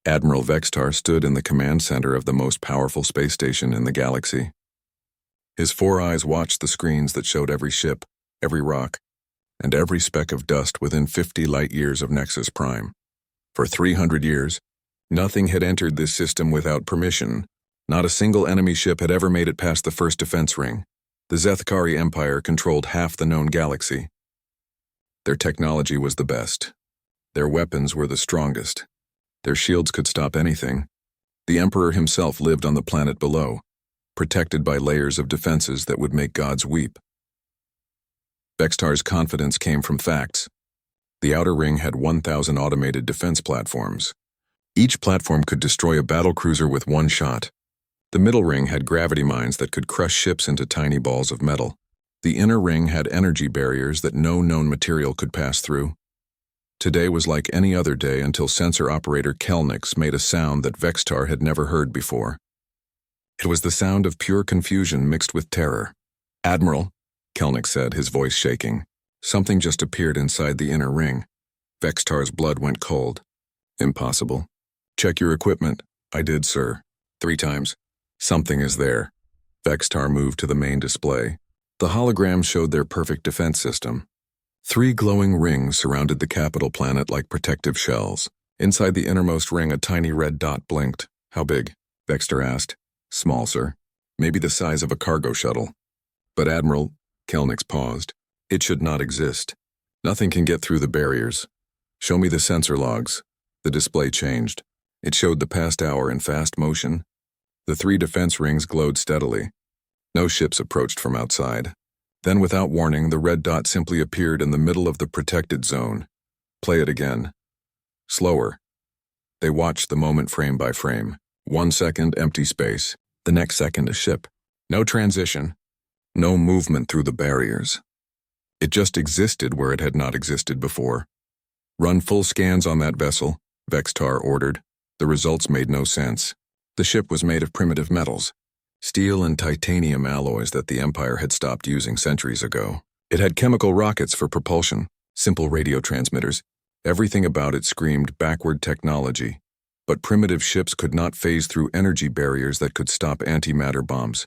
Admiral Vextar stood in the command center of the most powerful space station in the galaxy. His four eyes watched the screens that showed every ship, every rock, and every speck of dust within 50 light-years of Nexus Prime. For 300 years, nothing had entered this system without permission. Not a single enemy ship had ever made it past the first defense ring. The Zethkari Empire controlled half the known galaxy. Their technology was the best. Their weapons were the strongest. Their shields could stop anything. The Emperor himself lived on the planet below, protected by layers of defenses that would make gods weep. Vextar's confidence came from facts. The outer ring had 1,000 automated defense platforms. Each platform could destroy a battlecruiser with one shot. The middle ring had gravity mines that could crush ships into tiny balls of metal. The inner ring had energy barriers that no known material could pass through. Today was like any other day until sensor operator Kelnix made a sound that Vextar had never heard before. It was the sound of pure confusion mixed with terror. "Admiral," Kelnix said, his voice shaking. Something just appeared inside the inner ring. Vextar's blood went cold. "Impossible. Check your equipment." "I did, sir. 3 times. Something is there." Vextar moved to the main display. The hologram showed their perfect defense system. 3 glowing rings surrounded the capital planet like protective shells. Inside the innermost ring, a tiny red dot blinked. "How big?" Vextar asked. "Small, sir. Maybe the size of a cargo shuttle." "But Admiral," Kelnix paused, "it should not exist. Nothing can get through the barriers. Show me the sensor logs." The display changed. It showed the past hour in fast motion. The 3 defense rings glowed steadily. No ships approached from outside. Then, without warning, the red dot simply appeared in the middle of the protected zone. "Play it again." Slower. They watched the moment frame by frame. 1 second, empty space. The next second, a ship. No transition. No movement through the barriers. It just existed where it had not existed before. "Run full scans on that vessel," Vextar ordered. The results made no sense. The ship was made of primitive metals, steel and titanium alloys that the Empire had stopped using centuries ago. It had chemical rockets for propulsion, simple radio transmitters. Everything about it screamed backward technology. But primitive ships could not phase through energy barriers that could stop antimatter bombs.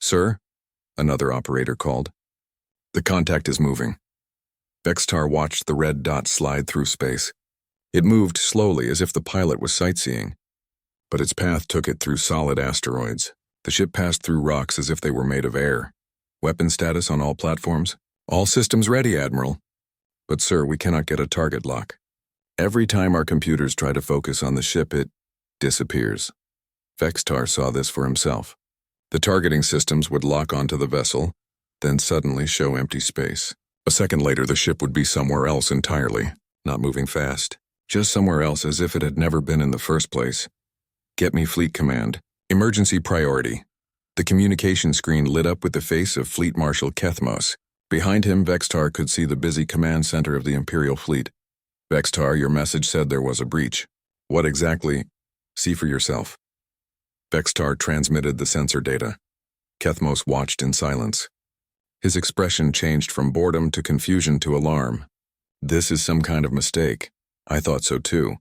"Sir?" another operator called. "The contact is moving." Vextar watched the red dot slide through space. It moved slowly as if the pilot was sightseeing, but its path took it through solid asteroids. The ship passed through rocks as if they were made of air. "Weapon status on all platforms?" "All systems ready, Admiral." "But sir, we cannot get a target lock. Every time our computers try to focus on the ship, it disappears." Vextar saw this for himself. The targeting systems would lock onto the vessel, then suddenly show empty space. A second later, the ship would be somewhere else entirely, not moving fast. Just somewhere else, as if it had never been in the first place. "Get me Fleet Command. Emergency priority." The communication screen lit up with the face of Fleet Marshal Kethmos. Behind him, Vextar could see the busy command center of the Imperial Fleet. "Vextar, your message said there was a breach. What exactly?" "See for yourself." Vextar transmitted the sensor data. Kethmos watched in silence. His expression changed from boredom to confusion to alarm. "This is some kind of mistake. I thought so too.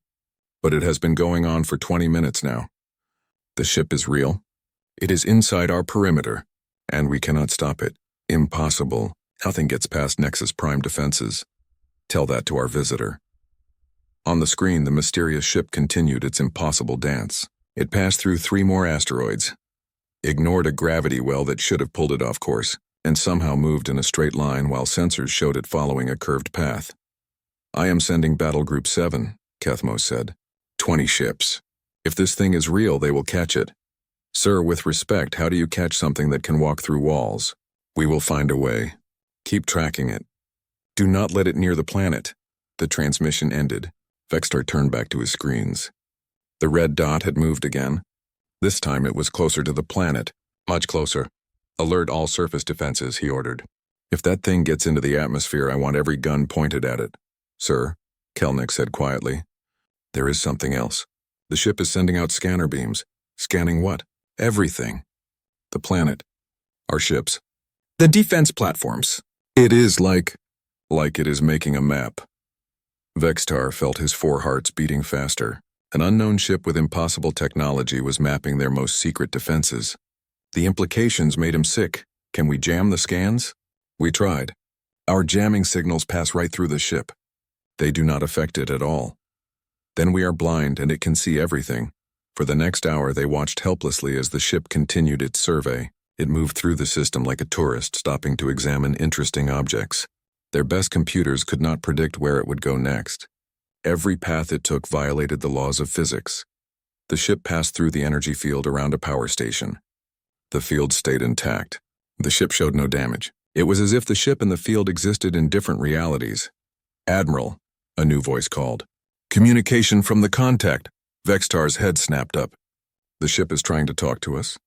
But it has been going on for 20 minutes now. The ship is real. It is inside our perimeter, and we cannot stop it. Impossible. Nothing gets past Nexus Prime defenses. Tell that to our visitor." On the screen, the mysterious ship continued its impossible dance. It passed through 3 more asteroids, ignored a gravity well that should have pulled it off course, and somehow moved in a straight line while sensors showed it following a curved path. "I am sending Battle Group 7, Kethmos said. 20 ships. If this thing is real, they will catch it. Sir, with respect, how do you catch something that can walk through walls? We will find a way. Keep tracking it. Do not let it near the planet." The transmission ended. Vextar turned back to his screens. The red dot had moved again. This time it was closer to the planet, much closer. "Alert all surface defenses," he ordered. "If that thing gets into the atmosphere, I want every gun pointed at it." "Sir," Kelnix said quietly. "There is something else. The ship is sending out scanner beams." "Scanning what?" "Everything. The planet. Our ships. The defense platforms. It is like it is making a map." Vextar felt his 4 hearts beating faster. An unknown ship with impossible technology was mapping their most secret defenses. The implications made him sick. Can we jam the scans? We tried. Our jamming signals pass right through the ship. They do not affect it at all. Then we are blind and it can see everything. For the next hour they watched helplessly as the ship continued its survey. It moved through the system like a tourist, stopping to examine interesting objects. Their best computers could not predict where it would go next. Every path it took violated the laws of physics. The ship passed through the energy field around a power station. The field stayed intact. The ship showed no damage. It was as if the ship and the field existed in different realities. "Admiral," a new voice called. "Communication from the contact." Vextar's head snapped up. "The ship is trying to talk to us?"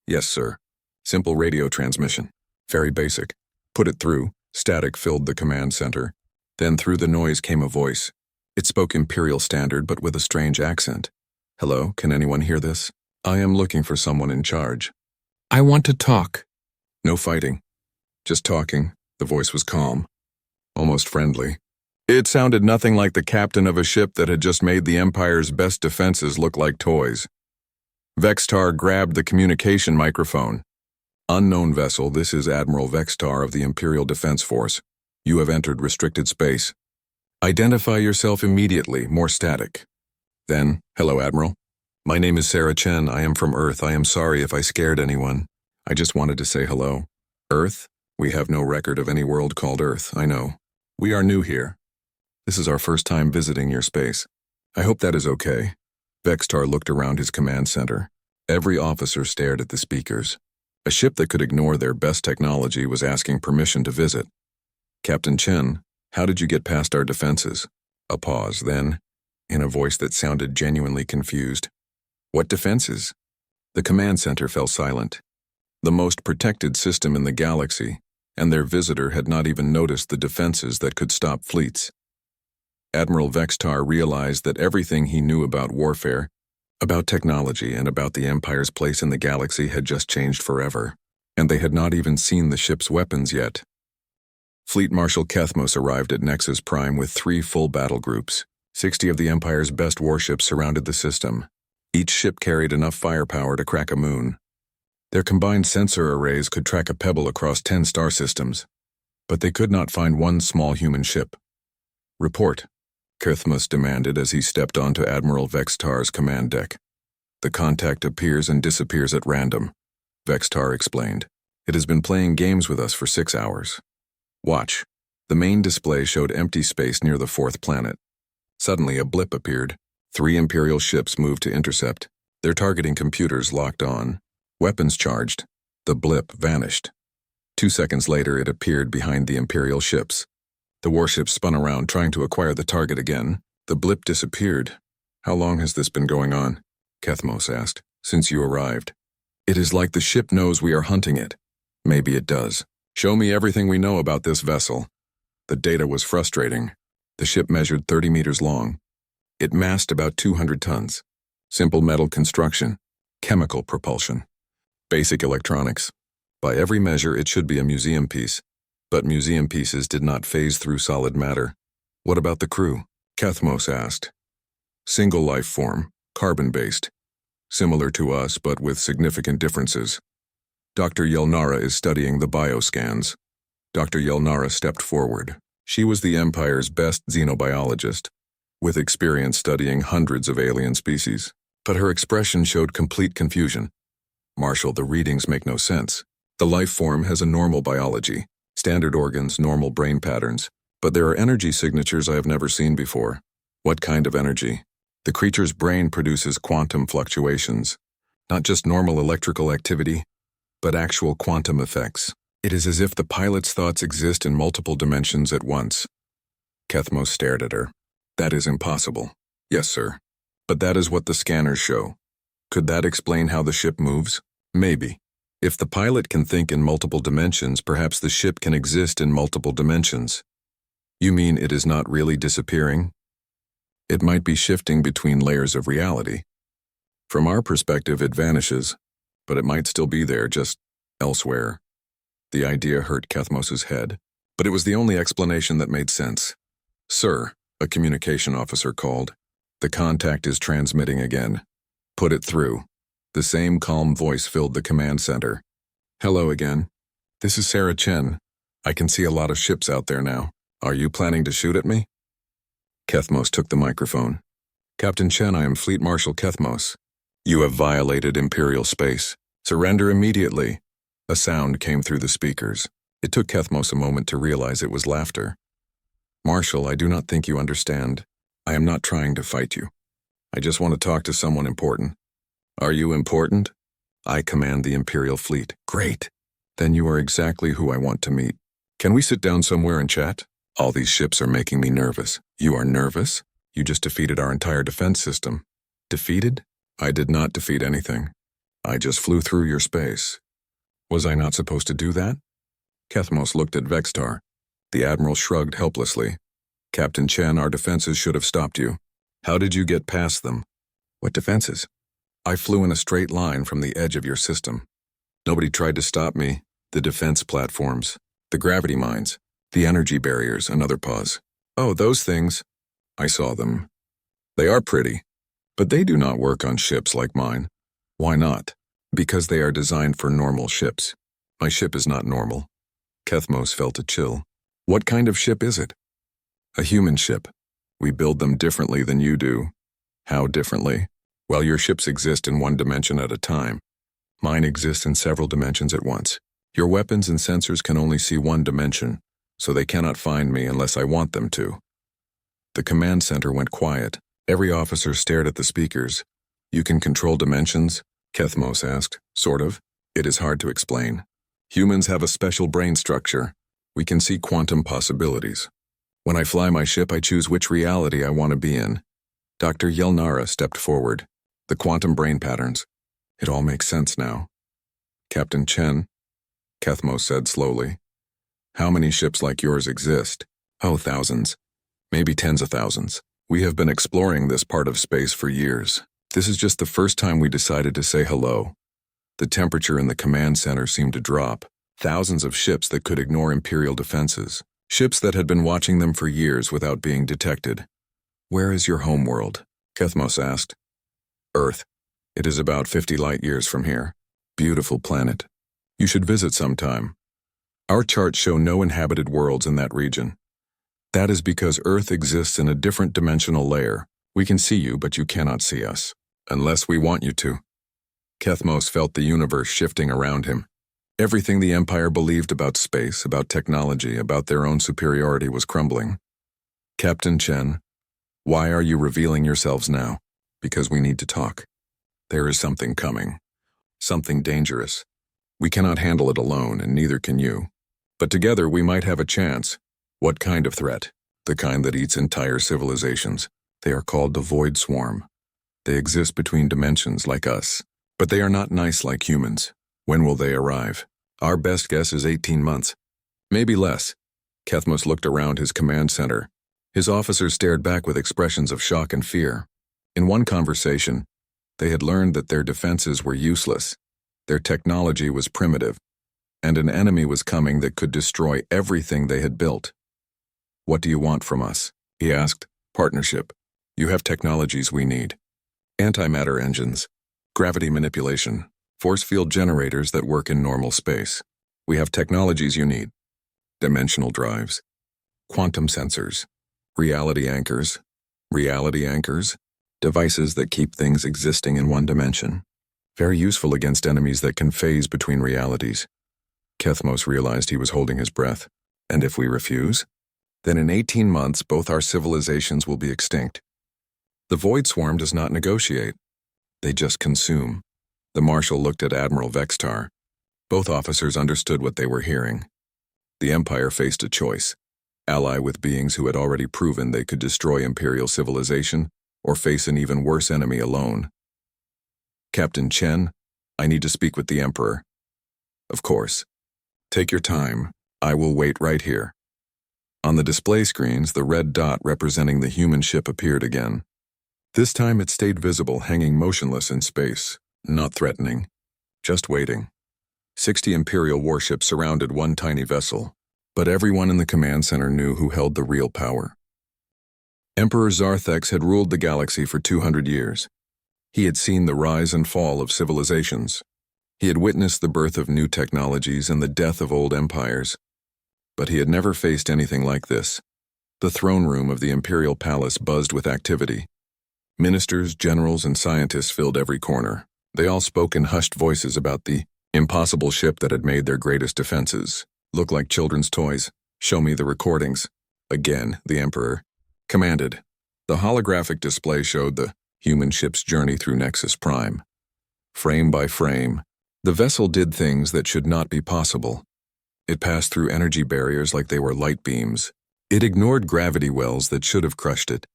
"Yes, sir. Simple radio transmission. Very basic." "Put it through." Static filled the command center. Then through the noise came a voice. It spoke Imperial Standard but with a strange accent. "Hello, can anyone hear this? I am looking for someone in charge." "I want to talk." "No fighting. Just talking." The voice was calm, almost friendly. It sounded nothing like the captain of a ship that had just made the Empire's best defenses look like toys. Vextar grabbed the communication microphone. "Unknown vessel, this is Admiral Vextar of the Imperial Defense Force. You have entered restricted space. Identify yourself immediately," more static. Then, "Hello, Admiral. My name is Sarah Chen. I am from Earth. I am sorry if I scared anyone. I just wanted to say hello." "Earth? We have no record of any world called Earth, I know. We are new here. This is our first time visiting your space. I hope that is okay." Vextar looked around his command center. Every officer stared at the speakers. A ship that could ignore their best technology was asking permission to visit. "Captain Chen, how did you get past our defenses?" A pause, then, in a voice that sounded genuinely confused, "What defenses?" The command center fell silent. The most protected system in the galaxy, and their visitor had not even noticed the defenses that could stop fleets. Admiral Vextar realized that everything he knew about warfare, about technology, and about the Empire's place in the galaxy had just changed forever, and they had not even seen the ship's weapons yet. Fleet Marshal Kethmos arrived at Nexus Prime with 3 full battle groups. 60 of the Empire's best warships surrounded the system. Each ship carried enough firepower to crack a moon. Their combined sensor arrays could track a pebble across 10 star systems, but they could not find one small human ship. "Report," Kethmos demanded as he stepped onto Admiral Vextar's command deck. "The contact appears and disappears at random," Vextar explained. "It has been playing games with us for 6 hours. Watch." The main display showed empty space near the 4th planet. Suddenly a blip appeared. 3 Imperial ships moved to intercept, their targeting computers locked on. Weapons charged. The blip vanished. 2 seconds later it appeared behind the Imperial ships. The warships spun around trying to acquire the target again. The blip disappeared. "How long has this been going on?" Kethmos asked. "Since you arrived." "It is like the ship knows we are hunting it." "Maybe it does. Show me everything we know about this vessel." The data was frustrating. The ship measured 30 meters long. It massed about 200 tons. Simple metal construction. Chemical propulsion. Basic electronics. By every measure it should be a museum piece. But museum pieces did not phase through solid matter. "What about the crew?" Kethmos asked. "Single life form, carbon-based. Similar to us, but with significant differences. Dr. Yelnara is studying the bioscans." Dr. Yelnara stepped forward. She was the Empire's best xenobiologist, with experience studying hundreds of alien species. But her expression showed complete confusion. "Marshal, the readings make no sense. The life form has a normal biology, standard organs, normal brain patterns, but there are energy signatures I have never seen before." "What kind of energy?" "The creature's brain produces quantum fluctuations. Not just normal electrical activity, but actual quantum effects. It is as if the pilot's thoughts exist in multiple dimensions at once." Kethmos stared at her. "That is impossible." "Yes, sir. But that is what the scanners show. Could that explain how the ship moves?" "Maybe. If the pilot can think in multiple dimensions, perhaps the ship can exist in multiple dimensions." "You mean it is not really disappearing?" "It might be shifting between layers of reality. From our perspective, it vanishes, but it might still be there, just elsewhere." The idea hurt Kethmos's head, but it was the only explanation that made sense. "Sir," a communication officer called. The contact is transmitting again. Put it through. The same calm voice filled the command center. Hello again. This is Sarah Chen. I can see a lot of ships out there now. Are you planning to shoot at me? Kethmos took the microphone. Captain Chen, I am Fleet Marshal Kethmos. You have violated Imperial space. Surrender immediately. A sound came through the speakers. It took Kethmos a moment to realize it was laughter. Marshal, I do not think you understand. I am not trying to fight you. I just want to talk to someone important. Are you important? I command the Imperial fleet. Great. Then you are exactly who I want to meet. Can we sit down somewhere and chat? All these ships are making me nervous. You are nervous? You just defeated our entire defense system. Defeated? I did not defeat anything. I just flew through your space. Was I not supposed to do that? Kethmos looked at Vextar. The Admiral shrugged helplessly. Captain Chen, our defenses should have stopped you. How did you get past them? What defenses? I flew in a straight line from the edge of your system. Nobody tried to stop me. The defense platforms, the gravity mines, the energy barriers, another pause. Oh, those things. I saw them. They are pretty, but they do not work on ships like mine. Why not? Because they are designed for normal ships. My ship is not normal. Kethmos felt a chill. What kind of ship is it? A human ship. We build them differently than you do. How differently? Well, your ships exist in one dimension at a time. Mine exists in several dimensions at once. Your weapons and sensors can only see one dimension, so they cannot find me unless I want them to. The command center went quiet. Every officer stared at the speakers. You can control dimensions? Kethmos asked. Sort of. It is hard to explain. Humans have a special brain structure. We can see quantum possibilities. When I fly my ship, I choose which reality I want to be in. Dr. Yelnara stepped forward. The quantum brain patterns. It all makes sense now. Captain Chen, Kethmos said slowly. How many ships like yours exist? Oh, thousands. Maybe tens of thousands. We have been exploring this part of space for years. This is just the first time we decided to say hello. The temperature in the command center seemed to drop. Thousands of ships that could ignore Imperial defenses. Ships that had been watching them for years without being detected. Where is your homeworld? Kethmos asked. Earth. It is about 50 light years from here. Beautiful planet. You should visit sometime. Our charts show no inhabited worlds in that region. That is because Earth exists in a different dimensional layer. We can see you, but you cannot see us. Unless we want you to. Kethmos felt the universe shifting around him. Everything the Empire believed about space, about technology, about their own superiority was crumbling. Captain Chen, why are you revealing yourselves now? Because we need to talk. There is something coming. Something dangerous. We cannot handle it alone, and neither can you. But together we might have a chance. What kind of threat? The kind that eats entire civilizations. They are called the Void Swarm. They exist between dimensions like us. But they are not nice like humans. When will they arrive? Our best guess is 18 months. Maybe less. Kethmos looked around his command center. His officers stared back with expressions of shock and fear. In one conversation, they had learned that their defenses were useless. Their technology was primitive, and an enemy was coming that could destroy everything they had built. What do you want from us? He asked. Partnership. You have technologies we need. Antimatter engines, gravity manipulation, force field generators that work in normal space. We have technologies you need. Dimensional drives, quantum sensors, reality anchors, devices that keep things existing in one dimension. Very useful against enemies that can phase between realities. Kethmos realized he was holding his breath. And if we refuse? Then in 18 months, both our civilizations will be extinct. The Void Swarm does not negotiate. They just consume. The Marshal looked at Admiral Vextar. Both officers understood what they were hearing. The Empire faced a choice. Ally with beings who had already proven they could destroy Imperial civilization, or face an even worse enemy alone. Captain Chen, I need to speak with the Emperor. Of course. Take your time. I will wait right here. On the display screens, the red dot representing the human ship appeared again. This time it stayed visible, hanging motionless in space, not threatening, just waiting. 60 Imperial warships surrounded one tiny vessel, but everyone in the command center knew who held the real power. Emperor Zarthex had ruled the galaxy for 200 years. He had seen the rise and fall of civilizations. He had witnessed the birth of new technologies and the death of old empires. But he had never faced anything like this. The throne room of the imperial palace buzzed with activity. Ministers, generals, and scientists filled every corner. They all spoke in hushed voices about the impossible ship that had made their greatest defenses look like children's toys. "Show me the recordings." Again, the Emperor commanded. The holographic display showed the human ship's journey through Nexus Prime. Frame by frame, the vessel did things that should not be possible. It passed through energy barriers like they were light beams. It ignored gravity wells that should have crushed it.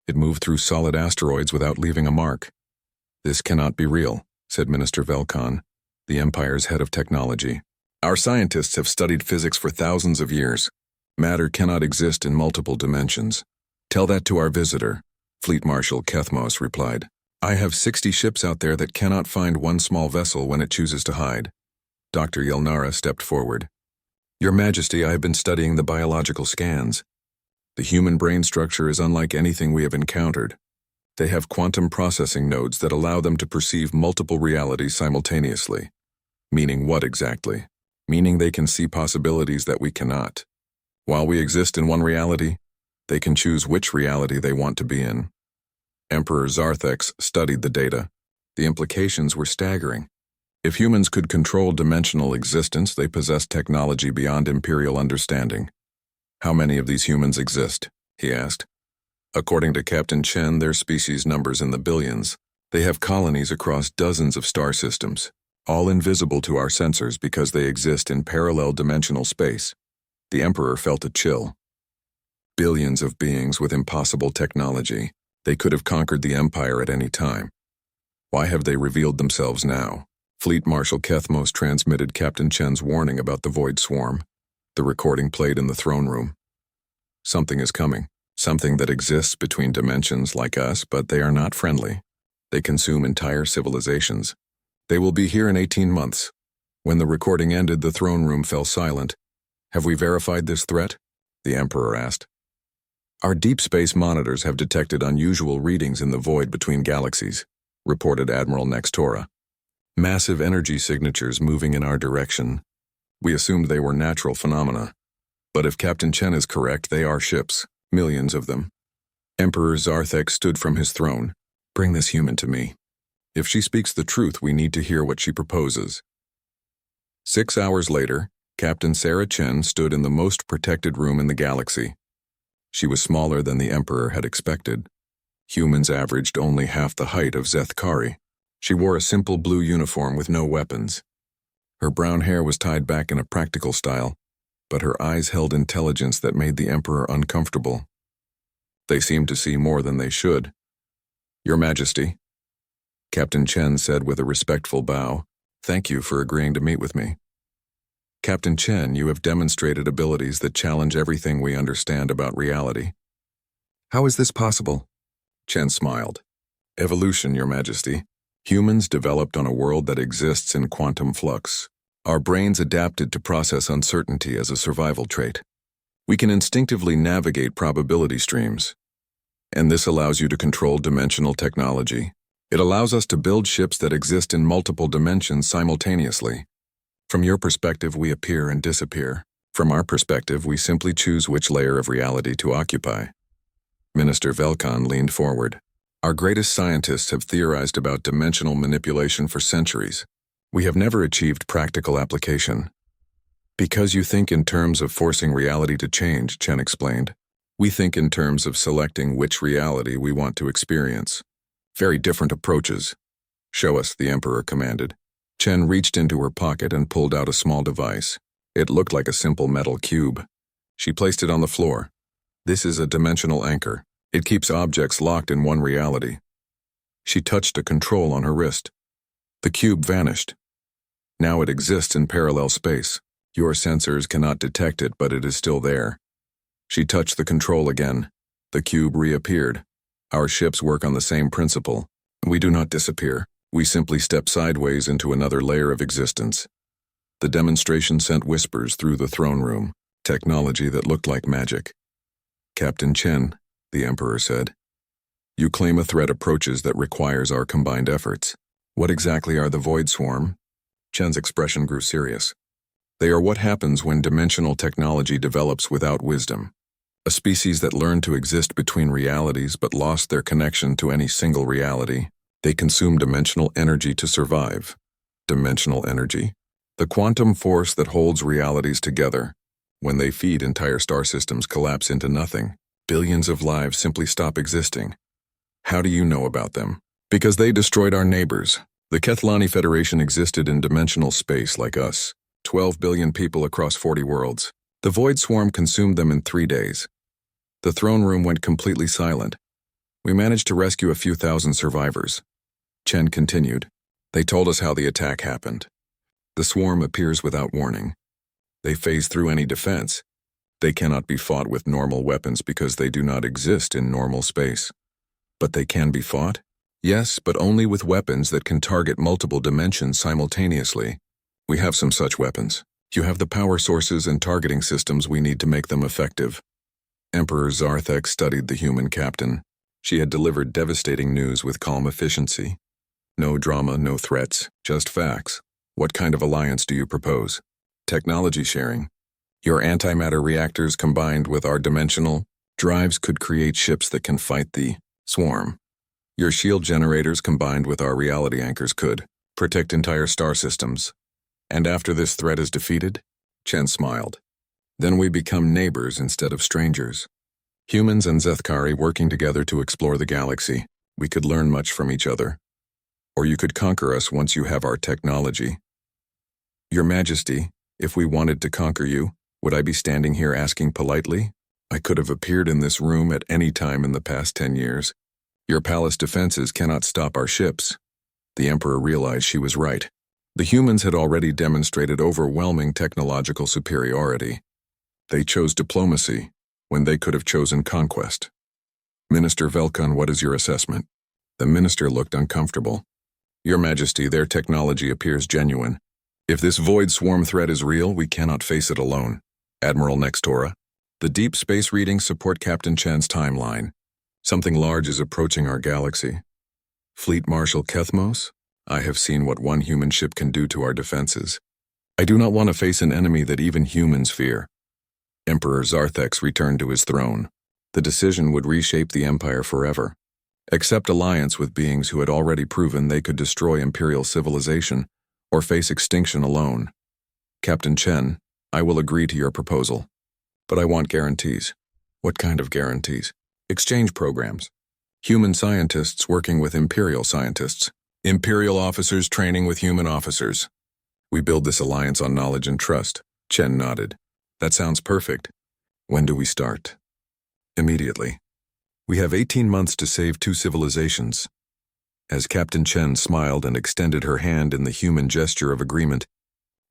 It moved through solid asteroids without leaving a mark. "This cannot be real," said Minister Velkan, the Empire's head of technology. "Our scientists have studied physics for thousands of years. Matter cannot exist in multiple dimensions." "Tell that to our visitor," Fleet Marshal Kethmos replied. "I have 60 ships out there that cannot find one small vessel when it chooses to hide." Dr. Yelnara stepped forward. "Your Majesty, I have been studying the biological scans. The human brain structure is unlike anything we have encountered. They have quantum processing nodes that allow them to perceive multiple realities simultaneously." "Meaning what exactly?" "Meaning they can see possibilities that we cannot. While we exist in one reality, they can choose which reality they want to be in." Emperor Zarthex studied the data. The implications were staggering. If humans could control dimensional existence, they possessed technology beyond imperial understanding. "How many of these humans exist?" he asked. "According to Captain Chen, their species numbers in the billions. They have colonies across dozens of star systems, all invisible to our sensors because they exist in parallel dimensional space." The Emperor felt a chill. Billions of beings with impossible technology. They could have conquered the Empire at any time. Why have they revealed themselves now? Fleet Marshal Kethmos transmitted Captain Chen's warning about the Void Swarm. The recording played in the throne room. "Something is coming. Something that exists between dimensions like us, but they are not friendly. They consume entire civilizations. They will be here in 18 months. When the recording ended, the throne room fell silent. "Have we verified this threat?" the Emperor asked. "Our deep space monitors have detected unusual readings in the void between galaxies," reported Admiral Nextora. "Massive energy signatures moving in our direction. We assumed they were natural phenomena. But if Captain Chen is correct, they are ships, millions of them." Emperor Zarthex stood from his throne. "Bring this human to me. If she speaks the truth, we need to hear what she proposes." 6 hours later, Captain Sarah Chen stood in the most protected room in the galaxy. She was smaller than the Emperor had expected. Humans averaged only half the height of Zethkari. She wore a simple blue uniform with no weapons. Her brown hair was tied back in a practical style, but her eyes held intelligence that made the Emperor uncomfortable. They seemed to see more than they should. "Your Majesty," Captain Chen said with a respectful bow, "thank you for agreeing to meet with me." "Captain Chen, you have demonstrated abilities that challenge everything we understand about reality." "How is this possible?" Chen smiled. "Evolution, Your Majesty. Humans developed on a world that exists in quantum flux. Our brains adapted to process uncertainty as a survival trait. We can instinctively navigate probability streams. And this allows you to control dimensional technology. It allows us to build ships that exist in multiple dimensions simultaneously. From your perspective, we appear and disappear. From our perspective, we simply choose which layer of reality to occupy." Minister Velkan leaned forward. "Our greatest scientists have theorized about dimensional manipulation for centuries. We have never achieved practical application." "Because you think in terms of forcing reality to change," Chen explained. "We think in terms of selecting which reality we want to experience. Very different approaches." "Show us," the Emperor commanded. Chen reached into her pocket and pulled out a small device. It looked like a simple metal cube. She placed it on the floor. "This is a dimensional anchor. It keeps objects locked in one reality." She touched a control on her wrist. The cube vanished. Now it exists in parallel space. Your sensors cannot detect it, but it is still there. She touched the control again. The cube reappeared. Our ships work on the same principle. We do not disappear. We simply step sideways into another layer of existence. The demonstration sent whispers through the throne room, technology that looked like magic. "Captain Chen, the Emperor said. You claim a threat approaches that requires our combined efforts. What exactly are the Void Swarm? Chen's expression grew serious. They are what happens when dimensional technology develops without wisdom. A species that learned to exist between realities but lost their connection to any single reality. They consume dimensional energy to survive. Dimensional energy? The quantum force that holds realities together. When they feed, entire star systems collapse into nothing. Billions of lives simply stop existing. How do you know about them? Because they destroyed our neighbors. The Kethlani Federation existed in dimensional space like us. 12 billion people across 40 worlds. The Void Swarm consumed them in 3 days. The throne room went completely silent. We managed to rescue a few thousand survivors. Chen continued. They told us how the attack happened. The swarm appears without warning. They phase through any defense. They cannot be fought with normal weapons because they do not exist in normal space. But they can be fought? Yes, but only with weapons that can target multiple dimensions simultaneously. We have some such weapons. You have the power sources and targeting systems we need to make them effective. Emperor Zarthek studied the human captain. She had delivered devastating news with calm efficiency. No drama, no threats, just facts. What kind of alliance do you propose? Technology sharing. Your antimatter reactors combined with our dimensional drives could create ships that can fight the swarm. Your shield generators combined with our reality anchors could protect entire star systems. And after this threat is defeated? Chen smiled. Then we become neighbors instead of strangers. Humans and Zethkari working together to explore the galaxy. We could learn much from each other. Or you could conquer us once you have our technology. Your Majesty, if we wanted to conquer you, would I be standing here asking politely? I could have appeared in this room at any time in the past 10 years. Your palace defenses cannot stop our ships. The Emperor realized she was right. The humans had already demonstrated overwhelming technological superiority. They chose diplomacy when they could have chosen conquest. Minister Velkan, what is your assessment? The minister looked uncomfortable. Your Majesty, their technology appears genuine. If this void swarm threat is real, we cannot face it alone. Admiral Nextora, the deep space readings support Captain Chen's timeline. Something large is approaching our galaxy. Fleet Marshal Kethmos, I have seen what one human ship can do to our defenses. I do not want to face an enemy that even humans fear. Emperor Zarthex returned to his throne. The decision would reshape the Empire forever. Accept alliance with beings who had already proven they could destroy imperial civilization, or face extinction alone. Captain Chen, I will agree to your proposal. But I want guarantees. What kind of guarantees? Exchange programs. Human scientists working with imperial scientists. Imperial officers training with human officers. We build this alliance on knowledge and trust. Chen nodded. That sounds perfect. When do we start? Immediately. We have 18 months to save 2 civilizations. As Captain Chen smiled and extended her hand in the human gesture of agreement,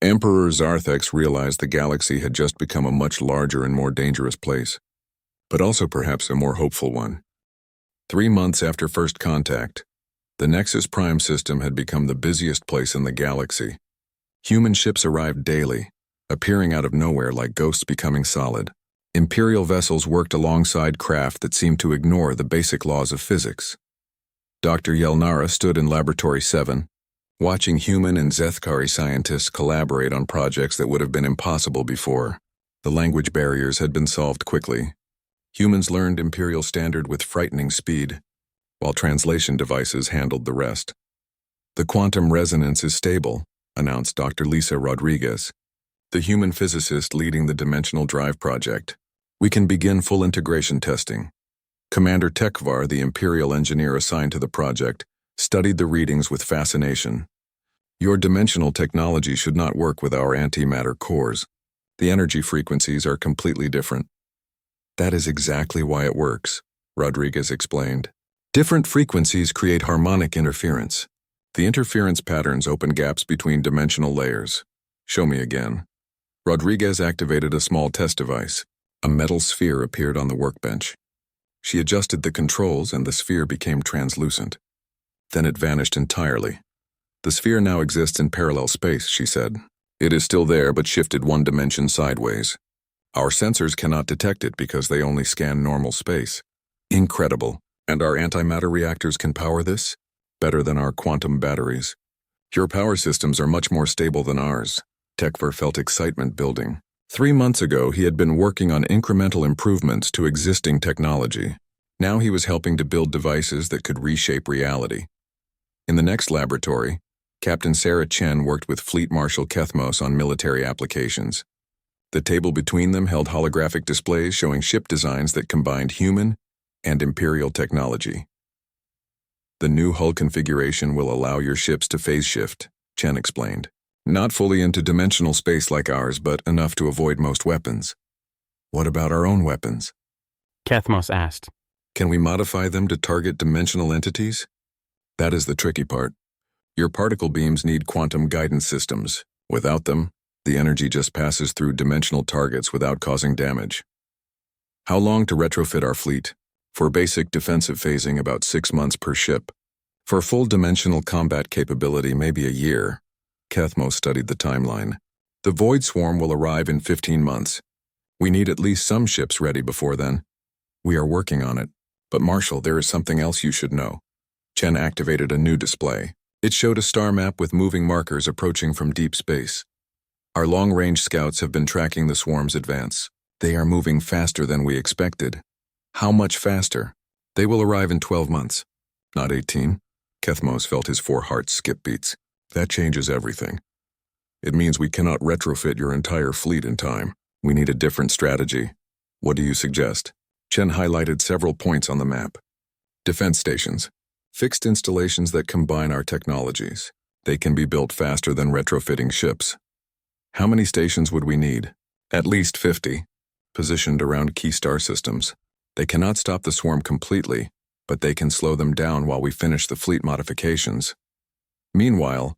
Emperor Zarthex realized the galaxy had just become a much larger and more dangerous place, but also perhaps a more hopeful one. 3 months after first contact, the Nexus Prime system had become the busiest place in the galaxy. Human ships arrived daily, appearing out of nowhere like ghosts becoming solid. Imperial vessels worked alongside craft that seemed to ignore the basic laws of physics. Dr. Yelnara stood in Laboratory 7, watching human and Zethkari scientists collaborate on projects that would have been impossible before. The language barriers had been solved quickly. Humans learned Imperial Standard with frightening speed, while translation devices handled the rest. The quantum resonance is stable, announced Dr. Lisa Rodriguez, the human physicist leading the Dimensional Drive project. We can begin full integration testing. Commander Tekvar, the Imperial engineer assigned to the project, studied the readings with fascination. Your dimensional technology should not work with our antimatter cores. The energy frequencies are completely different. That is exactly why it works, Rodriguez explained. Different frequencies create harmonic interference. The interference patterns open gaps between dimensional layers. Show me again. Rodriguez activated a small test device. A metal sphere appeared on the workbench. She adjusted the controls and the sphere became translucent. Then it vanished entirely. The sphere now exists in parallel space, she said. It is still there but shifted 1 dimension sideways. Our sensors cannot detect it because they only scan normal space. Incredible. And our antimatter reactors can power this? Better than our quantum batteries. Your power systems are much more stable than ours. Tekver felt excitement building. 3 months ago, he had been working on incremental improvements to existing technology. Now he was helping to build devices that could reshape reality. In the next laboratory, Captain Sarah Chen worked with Fleet Marshal Kethmos on military applications. The table between them held holographic displays showing ship designs that combined human and Imperial technology. The new hull configuration will allow your ships to phase shift, Chen explained. Not fully into dimensional space like ours, but enough to avoid most weapons. What about our own weapons? Kethmos asked. Can we modify them to target dimensional entities? That is the tricky part. Your particle beams need quantum guidance systems. Without them, the energy just passes through dimensional targets without causing damage. How long to retrofit our fleet? For basic defensive phasing, about 6 months per ship. For full dimensional combat capability, maybe a year. Kethmos studied the timeline. The Void Swarm will arrive in 15 months. We need at least some ships ready before then. We are working on it. But Marshal, there is something else you should know. Chen activated a new display. It showed a star map with moving markers approaching from deep space. Our long-range scouts have been tracking the swarm's advance. They are moving faster than we expected. How much faster? They will arrive in 12 months. Not 18. Kethmos felt his 4 hearts skip beats. That changes everything. It means we cannot retrofit your entire fleet in time. We need a different strategy. What do you suggest? Chen highlighted several points on the map. Defense stations. Fixed installations that combine our technologies. They can be built faster than retrofitting ships. How many stations would we need? At least 50. Positioned around key star systems. They cannot stop the swarm completely, but they can slow them down while we finish the fleet modifications. Meanwhile,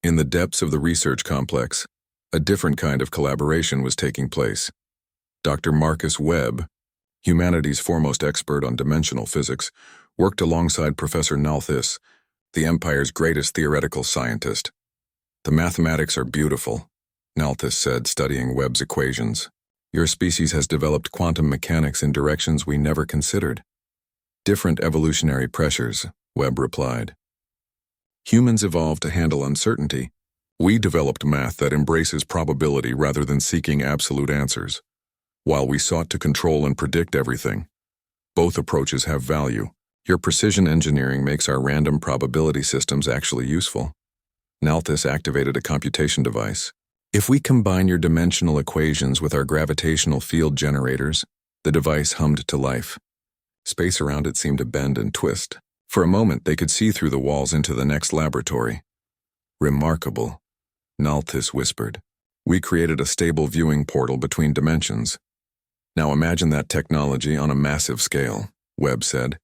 in the depths of the research complex, a different kind of collaboration was taking place. Dr. Marcus Webb, humanity's foremost expert on dimensional physics, worked alongside Professor Nalthis, the Empire's greatest theoretical scientist. The mathematics are beautiful, Nalthis said, studying Webb's equations. Your species has developed quantum mechanics in directions we never considered. Different evolutionary pressures, Webb replied. Humans evolved to handle uncertainty. We developed math that embraces probability rather than seeking absolute answers. While we sought to control and predict everything. Both approaches have value. Your precision engineering makes our random probability systems actually useful. Nalthis activated a computation device. If we combine your dimensional equations with our gravitational field generators, the device hummed to life. Space around it seemed to bend and twist. For a moment, they could see through the walls into the next laboratory. Remarkable, Nalthis whispered. We created a stable viewing portal between dimensions. Now imagine that technology on a massive scale, Webb said.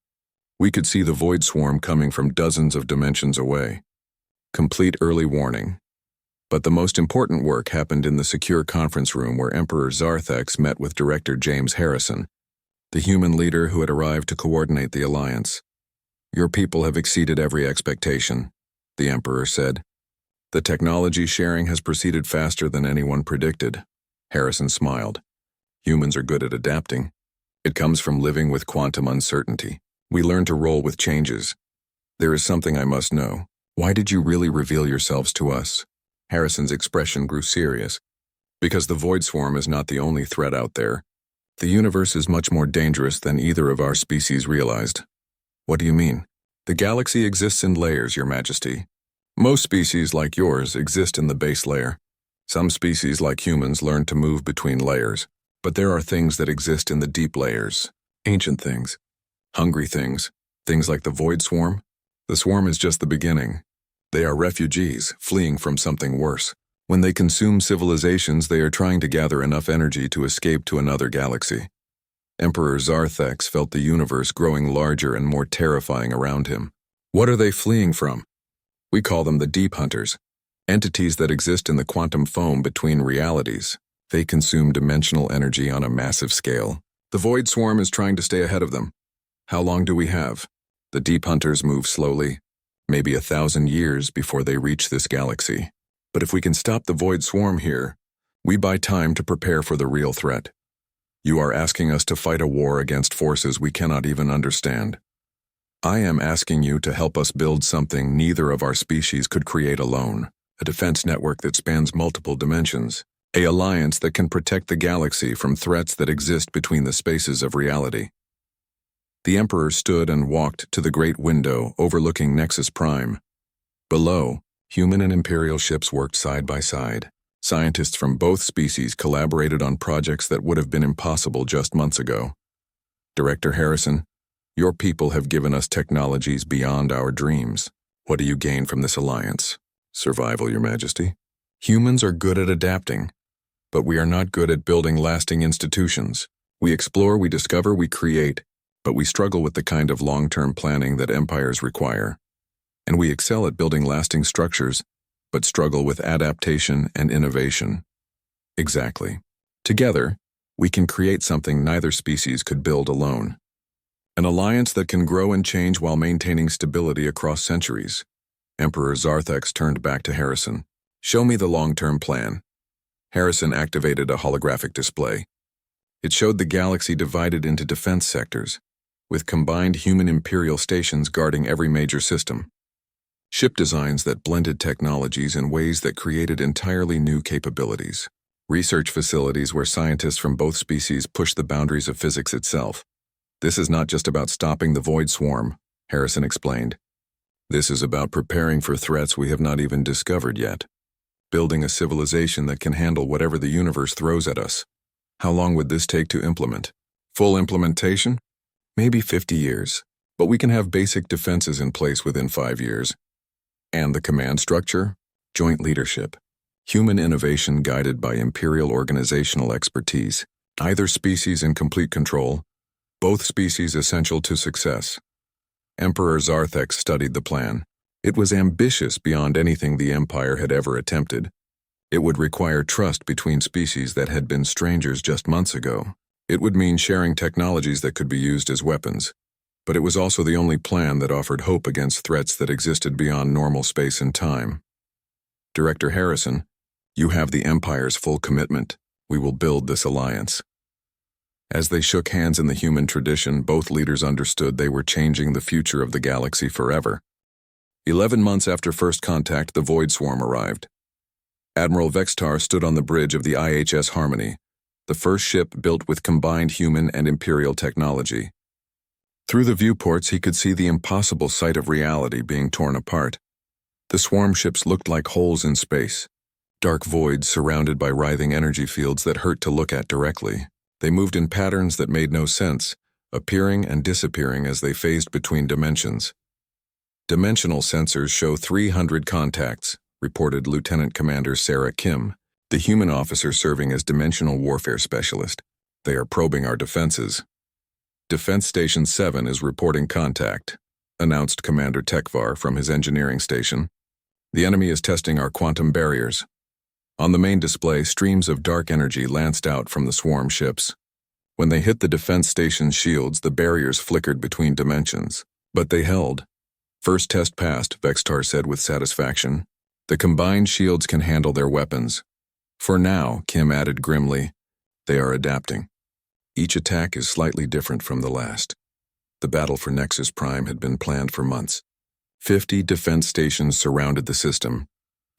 We could see the Void Swarm coming from dozens of dimensions away. Complete early warning. But the most important work happened in the secure conference room where Emperor Zarthex met with Director James Harrison, the human leader who had arrived to coordinate the alliance. Your people have exceeded every expectation, the Emperor said. The technology sharing has proceeded faster than anyone predicted. Harrison smiled. Humans are good at adapting. It comes from living with quantum uncertainty. We learn to roll with changes. There is something I must know. Why did you really reveal yourselves to us? Harrison's expression grew serious. Because the Void Swarm is not the only threat out there. The universe is much more dangerous than either of our species realized. What do you mean? The galaxy exists in layers, Your Majesty. Most species like yours exist in the base layer. Some species like humans learn to move between layers. But there are things that exist in the deep layers. Ancient things. Hungry things. Things like the Void Swarm. The swarm is just the beginning. They are refugees, fleeing from something worse. When they consume civilizations, they are trying to gather enough energy to escape to another galaxy. Emperor Zarthex felt the universe growing larger and more terrifying around him. What are they fleeing from? We call them the Deep Hunters. Entities that exist in the quantum foam between realities. They consume dimensional energy on a massive scale. The Void Swarm is trying to stay ahead of them. How long do we have? The Deep Hunters move slowly, maybe 1,000 years before they reach this galaxy. But if we can stop the Void Swarm here, we buy time to prepare for the real threat. You are asking us to fight a war against forces we cannot even understand. I am asking you to help us build something neither of our species could create alone, a defense network that spans multiple dimensions, an alliance that can protect the galaxy from threats that exist between the spaces of reality. The Emperor stood and walked to the great window overlooking Nexus Prime. Below, human and Imperial ships worked side by side. Scientists from both species collaborated on projects that would have been impossible just months ago. Director Harrison, your people have given us technologies beyond our dreams. What do you gain from this alliance? Survival, Your Majesty. Humans are good at adapting, but we are not good at building lasting institutions. We explore, we discover, we create, but we struggle with the kind of long-term planning that empires require. And we excel at building lasting structures, but struggle with adaptation and innovation. Exactly. Together, we can create something neither species could build alone. An alliance that can grow and change while maintaining stability across centuries. Emperor Zarthex turned back to Harrison. Show me the long-term plan. Harrison activated a holographic display. It showed the galaxy divided into defense sectors, with combined human Imperial stations guarding every major system. Ship designs that blended technologies in ways that created entirely new capabilities. Research facilities where scientists from both species push the boundaries of physics itself. This is not just about stopping the Void Swarm, Harrison explained. This is about preparing for threats we have not even discovered yet. Building a civilization that can handle whatever the universe throws at us. How long would this take to implement? Full implementation? Maybe 50 years, but we can have basic defenses in place within 5 years. And the command structure? Joint leadership. Human innovation guided by Imperial organizational expertise. Either species in complete control, both species essential to success. Emperor Zarthex studied the plan. It was ambitious beyond anything the Empire had ever attempted. It would require trust between species that had been strangers just months ago. It would mean sharing technologies that could be used as weapons. But it was also the only plan that offered hope against threats that existed beyond normal space and time. Director Harrison, you have the Empire's full commitment. We will build this alliance. As they shook hands in the human tradition, both leaders understood they were changing the future of the galaxy forever. 11 months after first contact, the Void Swarm arrived. Admiral Vextar stood on the bridge of the IHS Harmony, the first ship built with combined human and Imperial technology. Through the viewports, he could see the impossible sight of reality being torn apart. The swarm ships looked like holes in space, dark voids surrounded by writhing energy fields that hurt to look at directly. They moved in patterns that made no sense, appearing and disappearing as they phased between dimensions. Dimensional sensors show 300 contacts, reported Lieutenant Commander Sarah Kim, the human officer serving as Dimensional Warfare Specialist. They are probing our defenses. Defense Station 7 is reporting contact, announced Commander Tekvar from his engineering station. The enemy is testing our quantum barriers. On the main display, streams of dark energy lanced out from the swarm ships. When they hit the defense station's shields, the barriers flickered between dimensions. But they held. First test passed, Vextar said with satisfaction. The combined shields can handle their weapons. For now, Kim added grimly, they are adapting. Each attack is slightly different from the last. The battle for Nexus Prime had been planned for months. 50 defense stations surrounded the system,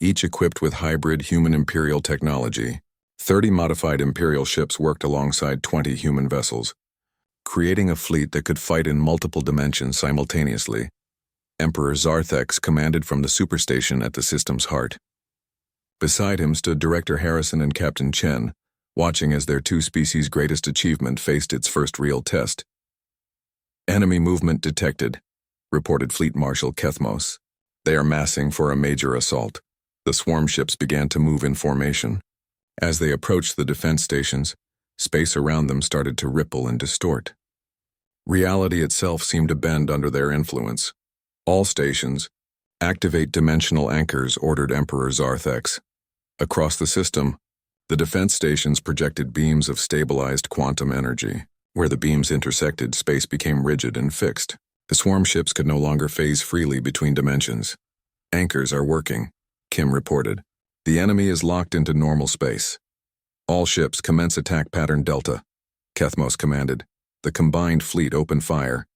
each equipped with hybrid human Imperial technology. 30 modified Imperial ships worked alongside 20 human vessels, creating a fleet that could fight in multiple dimensions simultaneously. Emperor Zarthex commanded from the superstation at the system's heart. Beside him stood Director Harrison and Captain Chen, watching as their two species' greatest achievement faced its first real test. Enemy movement detected, reported Fleet Marshal Kethmos. They are massing for a major assault. The swarm ships began to move in formation. As they approached the defense stations, space around them started to ripple and distort. Reality itself seemed to bend under their influence. All stations, activate dimensional anchors, ordered Emperor Zarthex. Across the system, the defense stations projected beams of stabilized quantum energy. Where the beams intersected, space became rigid and fixed. The swarm ships could no longer phase freely between dimensions. Anchors are working, Kim reported. The enemy is locked into normal space. All ships commence attack pattern Delta. Kethmos commanded. The combined fleet opened fire.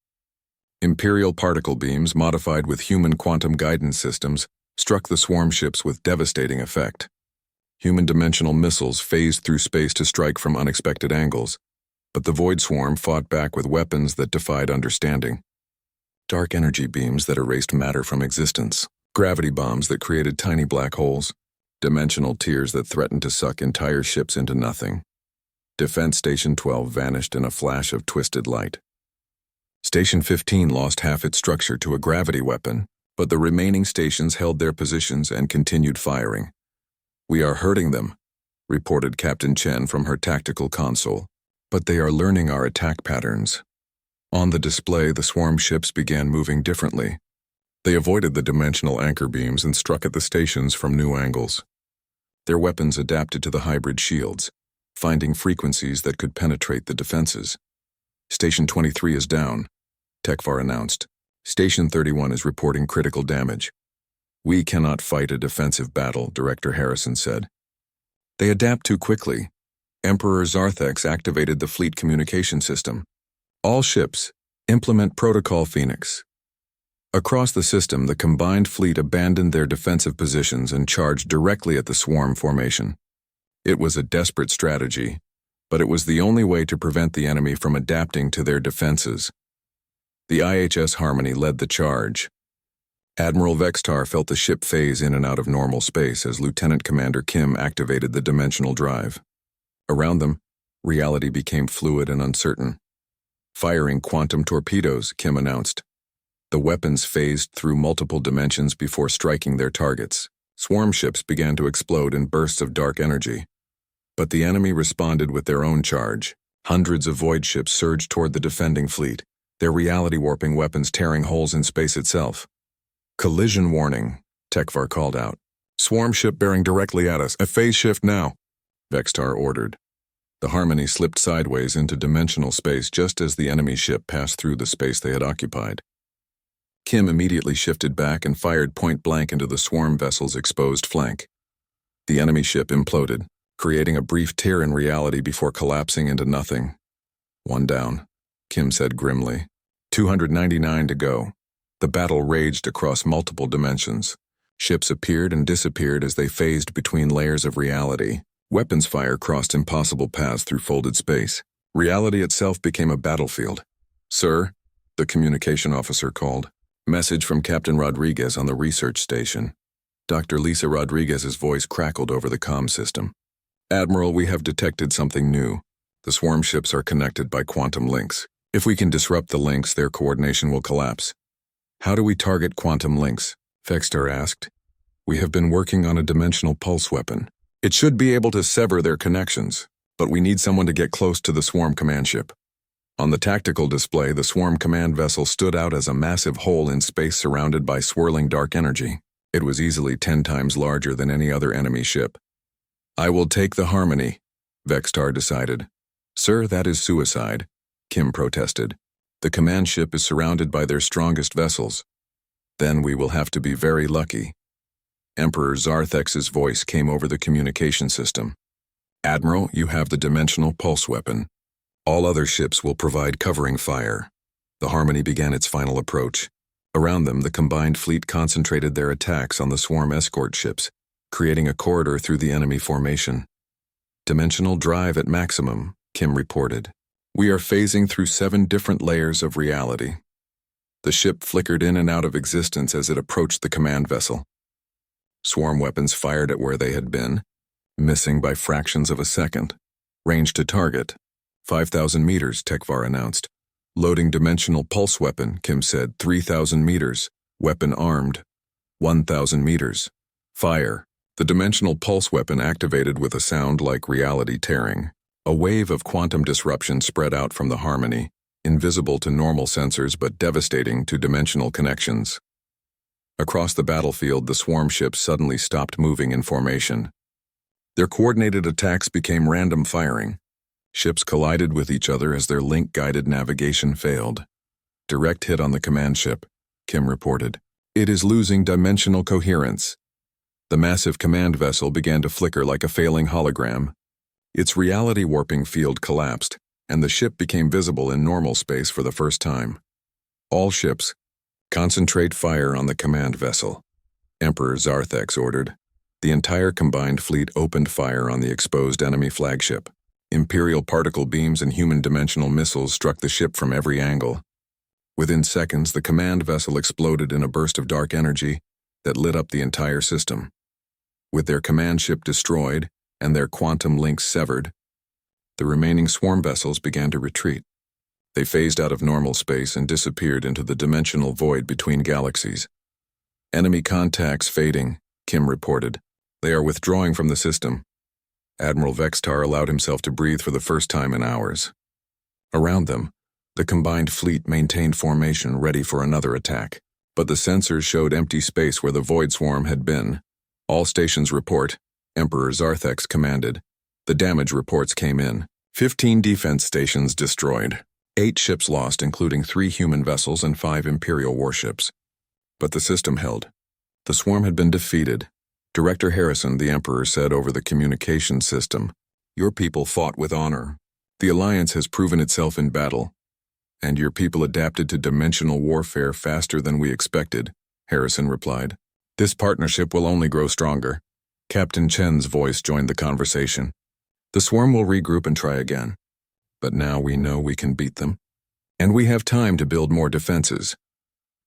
Imperial particle beams, modified with human quantum guidance systems, struck the swarm ships with devastating effect. Human dimensional missiles phased through space to strike from unexpected angles, but the Void Swarm fought back with weapons that defied understanding. Dark energy beams that erased matter from existence, gravity bombs that created tiny black holes, dimensional tears that threatened to suck entire ships into nothing. Defense Station 12 vanished in a flash of twisted light. Station 15 lost half its structure to a gravity weapon, but the remaining stations held their positions and continued firing. "We are hurting them," reported Captain Chen from her tactical console, "but they are learning our attack patterns." On the display, the swarm ships began moving differently. They avoided the dimensional anchor beams and struck at the stations from new angles. Their weapons adapted to the hybrid shields, finding frequencies that could penetrate the defenses. "Station 23 is down," Tekvar announced. "Station 31 is reporting critical damage." "We cannot fight a defensive battle," Director Harrison said. "They adapt too quickly." Emperor Zarthex activated the fleet communication system. "All ships, implement Protocol Phoenix." Across the system, the combined fleet abandoned their defensive positions and charged directly at the swarm formation. It was a desperate strategy, but it was the only way to prevent the enemy from adapting to their defenses. The IHS Harmony led the charge. Admiral Vextar felt the ship phase in and out of normal space as Lieutenant Commander Kim activated the dimensional drive. Around them, reality became fluid and uncertain. "Firing quantum torpedoes," Kim announced. The weapons phased through multiple dimensions before striking their targets. Swarm ships began to explode in bursts of dark energy. But the enemy responded with their own charge. Hundreds of void ships surged toward the defending fleet, their reality-warping weapons tearing holes in space itself. "Collision warning," Tekvar called out. "Swarm ship bearing directly at us. A phase shift now," Vextar ordered. The Harmony slipped sideways into dimensional space just as the enemy ship passed through the space they had occupied. Kim immediately shifted back and fired point-blank into the swarm vessel's exposed flank. The enemy ship imploded, creating a brief tear in reality before collapsing into nothing. "One down," Kim said grimly. 299 to go. The battle raged across multiple dimensions. Ships appeared and disappeared as they phased between layers of reality. Weapons fire crossed impossible paths through folded space. Reality itself became a battlefield. "Sir," the communication officer called. "Message from Captain Rodriguez on the research station." Dr. Lisa Rodriguez's voice crackled over the comm system. "Admiral, we have detected something new. The swarm ships are connected by quantum links. If we can disrupt the links, their coordination will collapse." "How do we target quantum links?" Vextar asked. "We have been working on a dimensional pulse weapon. It should be able to sever their connections, but we need someone to get close to the swarm command ship." On the tactical display, the swarm command vessel stood out as a massive hole in space surrounded by swirling dark energy. It was easily 10 times larger than any other enemy ship. "I will take the Harmony," Vextar decided. "Sir, that is suicide," Kim protested. "The command ship is surrounded by their strongest vessels. Then we will have to be very lucky." Emperor Zarthex's voice came over the communication system. "Admiral, you have the dimensional pulse weapon. All other ships will provide covering fire." The Harmony began its final approach. Around them, the combined fleet concentrated their attacks on the swarm escort ships, creating a corridor through the enemy formation. "Dimensional drive at maximum," Kim reported. "We are phasing through 7 different layers of reality." The ship flickered in and out of existence as it approached the command vessel. Swarm weapons fired at where they had been, missing by fractions of a second. "Range to target. 5,000 meters, Tekvar announced. "Loading dimensional pulse weapon," Kim said. 3,000 meters. "Weapon armed. 1,000 meters. Fire." The dimensional pulse weapon activated with a sound like reality tearing. A wave of quantum disruption spread out from the Harmony, invisible to normal sensors but devastating to dimensional connections. Across the battlefield, the swarm ships suddenly stopped moving in formation. Their coordinated attacks became random firing. Ships collided with each other as their link-guided navigation failed. "Direct hit on the command ship," Kim reported. "It is losing dimensional coherence." The massive command vessel began to flicker like a failing hologram. Its reality warping field collapsed, and the ship became visible in normal space for the first time. All ships, concentrate fire on the command vessel, Emperor Zarthex ordered. The entire combined fleet opened fire on the exposed enemy flagship. Imperial particle beams and human dimensional missiles struck the ship from every angle. Within seconds, the command vessel exploded in a burst of dark energy that lit up the entire system. With their command ship destroyed and their quantum links severed, the remaining swarm vessels began to retreat. They phased out of normal space and disappeared into the dimensional void between galaxies. Enemy contacts fading, Kim reported. They are withdrawing from the system. Admiral Vextar allowed himself to breathe for the first time in hours. Around them, the combined fleet maintained formation ready for another attack, but the sensors showed empty space where the void swarm had been. All stations report, Emperor Zarthex commanded. The damage reports came in. 15 defense stations destroyed. 8 ships lost, including 3 human vessels and 5 Imperial warships. But the system held. The swarm had been defeated. Director Harrison, the Emperor, said over the communication system, "Your people fought with honor. The Alliance has proven itself in battle. And your people adapted to dimensional warfare faster than we expected," Harrison replied. "This partnership will only grow stronger." Captain Chen's voice joined the conversation. "The swarm will regroup and try again. But now we know we can beat them. And we have time to build more defenses."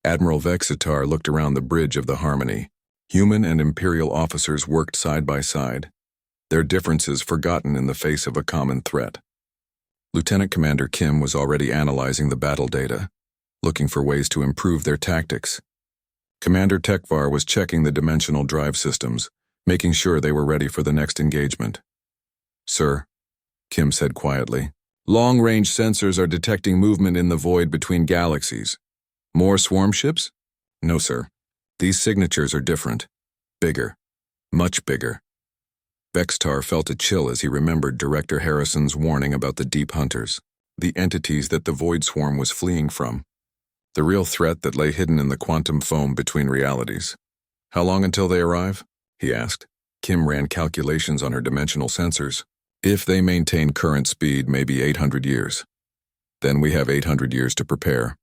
Admiral Vexitar looked around the bridge of the Harmony. Human and Imperial officers worked side by side, their differences forgotten in the face of a common threat. Lieutenant Commander Kim was already analyzing the battle data, looking for ways to improve their tactics. Commander Tekvar was checking the dimensional drive systems, making sure they were ready for the next engagement. "Sir," Kim said quietly, "long-range sensors are detecting movement in the void between galaxies. More swarm ships?" "No, sir. These signatures are different. Bigger. Much bigger." Vextar felt a chill as he remembered Director Harrison's warning about the Deep Hunters, the entities that the Void Swarm was fleeing from, the real threat that lay hidden in the quantum foam between realities. "How long until they arrive?" he asked. Kim ran calculations on her dimensional sensors. "If they maintain current speed, maybe 800 years. Then we have 800 years to prepare."